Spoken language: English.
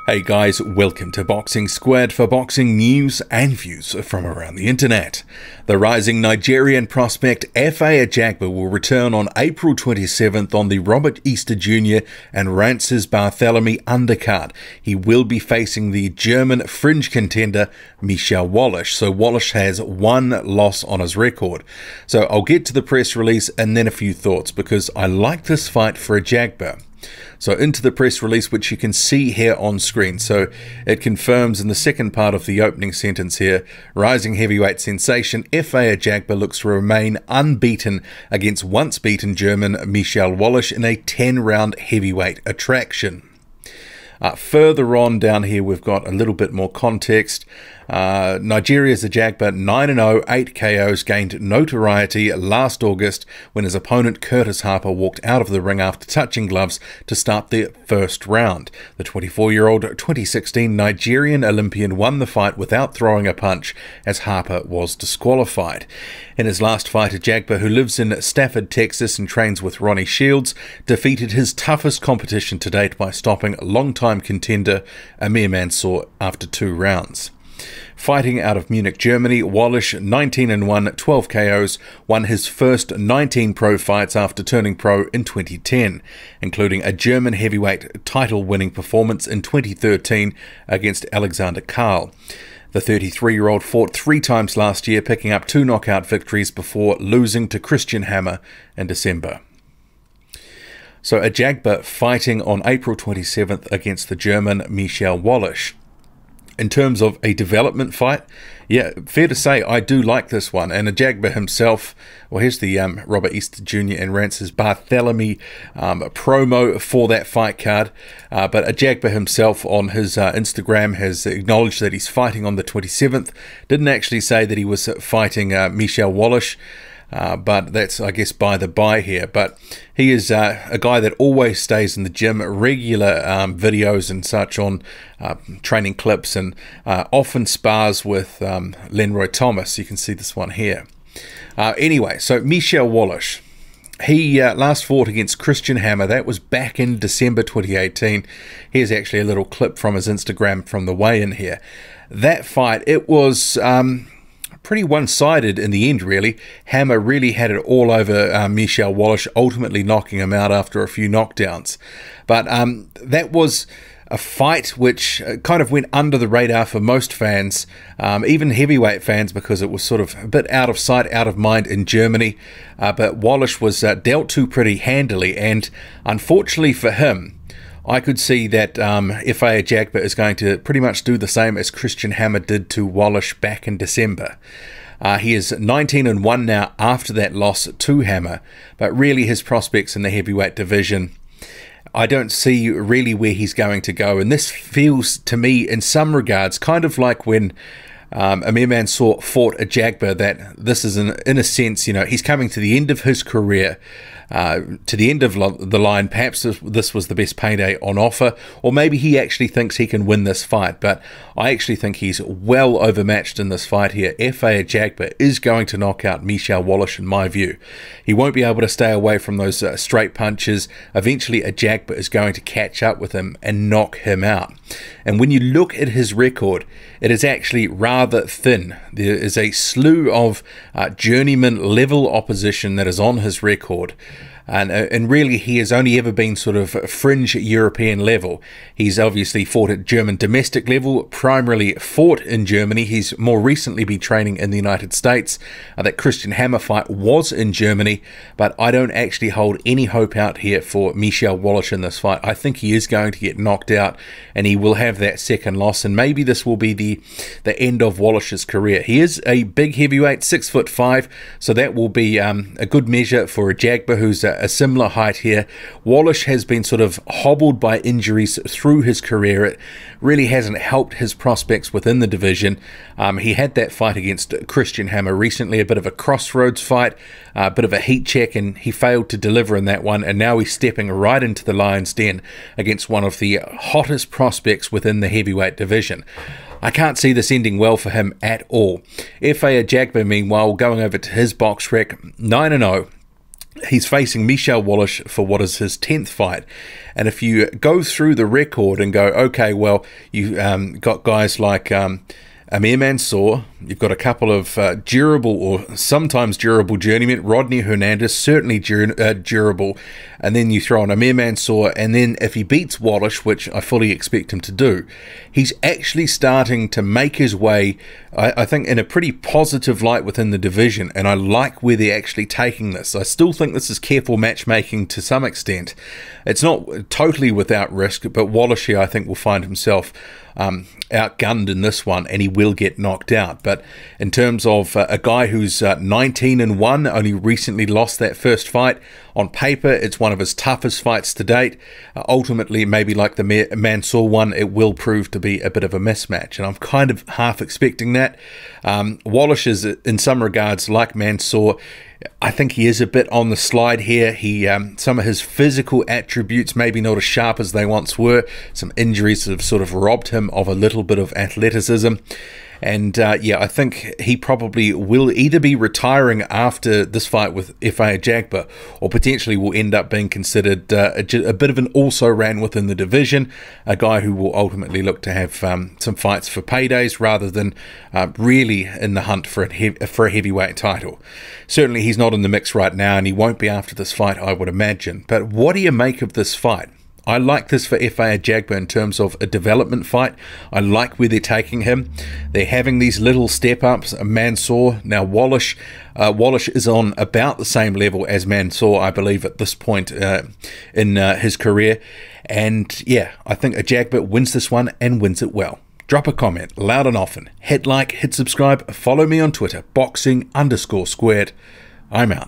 Hey guys, welcome to Boxing Squared for boxing news and views from around the internet. The rising Nigerian prospect Efe Ajagba will return on April 27th on the Robert Easter Jr. and Rances Barthélemy undercard. He will be facing the German fringe contender Michael Wallisch. So Wallisch has one loss on his record. So I'll get to the press release and then a few thoughts because I like this fight for Ajagba. So into the press release, which you can see here on screen. So it confirms in the second part of the opening sentence here, rising heavyweight sensation Efe Ajagba looks to remain unbeaten against once beaten German Michael Wallisch in a 10-round heavyweight attraction. Further on down here, we've got a little bit more context. Nigeria's Ajagba 9-0, 8 KOs, gained notoriety last August when his opponent Curtis Harper walked out of the ring after touching gloves to start the first round. The 24-year-old 2016 Nigerian Olympian won the fight without throwing a punch as Harper was disqualified. In his last fight, Ajagba, who lives in Stafford, Texas and trains with Ronnie Shields, defeated his toughest competition to date by stopping longtime contender Amir Mansour after 2 rounds. Fighting out of Munich, Germany, Wallisch, 19-1, 12 KOs, won his first 19 pro fights after turning pro in 2010, including a German heavyweight title-winning performance in 2013 against Alexander Karl. The 33-year-old fought 3 times last year, picking up 2 knockout victories before losing to Christian Hammer in December. So Ajagba fighting on April 27th against the German Michael Wallisch. In terms of a development fight, yeah, fair to say I do like this one. And Ajagba himself, well, here's the Robert Easter Jr. and Rances Barthélemy promo for that fight card. But Ajagba himself on his Instagram has acknowledged that he's fighting on the 27th. Didn't actually say that he was fighting Michael Wallisch. But that's, I guess, by the by here. But he is a guy that always stays in the gym, regular videos and such on training clips, and often spars with Lenroy Thomas. You can see this one here. Anyway, so Michael Wallisch. He last fought against Christian Hammer. That was back in December 2018. Here's actually a little clip from his Instagram from the weigh-in here. That fight, it was pretty one-sided in the end, really. Hammer really had it all over Michael Wallisch, ultimately knocking him out after a few knockdowns. But that was a fight which kind of went under the radar for most fans, even heavyweight fans, because it was sort of a bit out of sight, out of mind in Germany. But Wallisch was dealt to pretty handily, and unfortunately for him, I could see that Efe Ajagba is going to pretty much do the same as Christian Hammer did to Wallisch back in December. He is 19-1 now after that loss to Hammer, but really his prospects in the heavyweight division, I don't see really where he's going to go. And this feels to me in some regards kind of like when Amir Mansour fought Ajagba, that this is in a sense, you know, he's coming to the end of his career, to the end of the line. Perhaps this was the best payday on offer, or maybe he actually thinks he can win this fight, but I actually think he's well overmatched in this fight here. Efe Ajagba is going to knock out Michael Wallisch in my view. He won't be able to stay away from those straight punches. Eventually Ajagba is going to catch up with him and knock him out. And when you look at his record, it is actually rather thin. There is a slew of journeyman level opposition that is on his record. And really he has only ever been sort of fringe European level. He's obviously fought at German domestic level, primarily fought in Germany. He's more recently been training in the United States. That Christian Hammer fight was in Germany, but I don't actually hold any hope out here for Michael Wallisch in this fight. I think he is going to get knocked out and he will have that second loss, and maybe this will be the end of Wallisch's career. He is a big heavyweight, 6'5", so that will be a good measure for Ajagba, who's a similar height here. Wallisch has been sort of hobbled by injuries through his career. It really hasn't helped his prospects within the division. He had that fight against Christian Hammer recently, a bit of a crossroads fight, a bit of a heat check, and he failed to deliver in that one, and now he's stepping right into the lion's den against one of the hottest prospects within the heavyweight division. I can't see this ending well for him at all. Efe Ajagba, meanwhile, going over to his box rec, 9-0. He's facing Michael Wallisch for what is his 10th fight. And if you go through the record and go, okay, well, you got guys like Amir Mansour, you've got a couple of durable or sometimes durable journeymen, Rodney Hernandez, certainly durable, and then you throw on Amir Mansour, and then if he beats Wallisch, which I fully expect him to do, he's actually starting to make his way, I think, in a pretty positive light within the division, and I like where they're actually taking this. I still think this is careful matchmaking to some extent. It's not totally without risk, but Wallisch here, I think, will find himself outgunned in this one, and he will get knocked out. But in terms of a guy who's 19-1, only recently lost that first fight, on paper it's one of his toughest fights to date. Ultimately, maybe like the Mansour one, it will prove to be a bit of a mismatch, and I'm kind of half expecting that. Wallisch is, in some regards, like Mansour. I think he is a bit on the slide here. Some of his physical attributes maybe not as sharp as they once were. Some injuries have sort of robbed him of a little bit of athleticism. And yeah, I think he probably will either be retiring after this fight with Efe Ajagba, or potentially will end up being considered a bit of an also-ran within the division, a guy who will ultimately look to have some fights for paydays rather than really in the hunt for a heavyweight title. Certainly he's not in the mix right now, and he won't be after this fight, I would imagine. But what do you make of this fight? I like this for Efe Ajagba in terms of a development fight. I like where they're taking him. They're having these little step-ups. Mansour, now Wallisch. Wallisch is on about the same level as Mansour, I believe, at this point in his career. And yeah, I think Ajagba wins this one and wins it well. Drop a comment, loud and often. Hit like, hit subscribe, follow me on Twitter, boxing_squared. I'm out.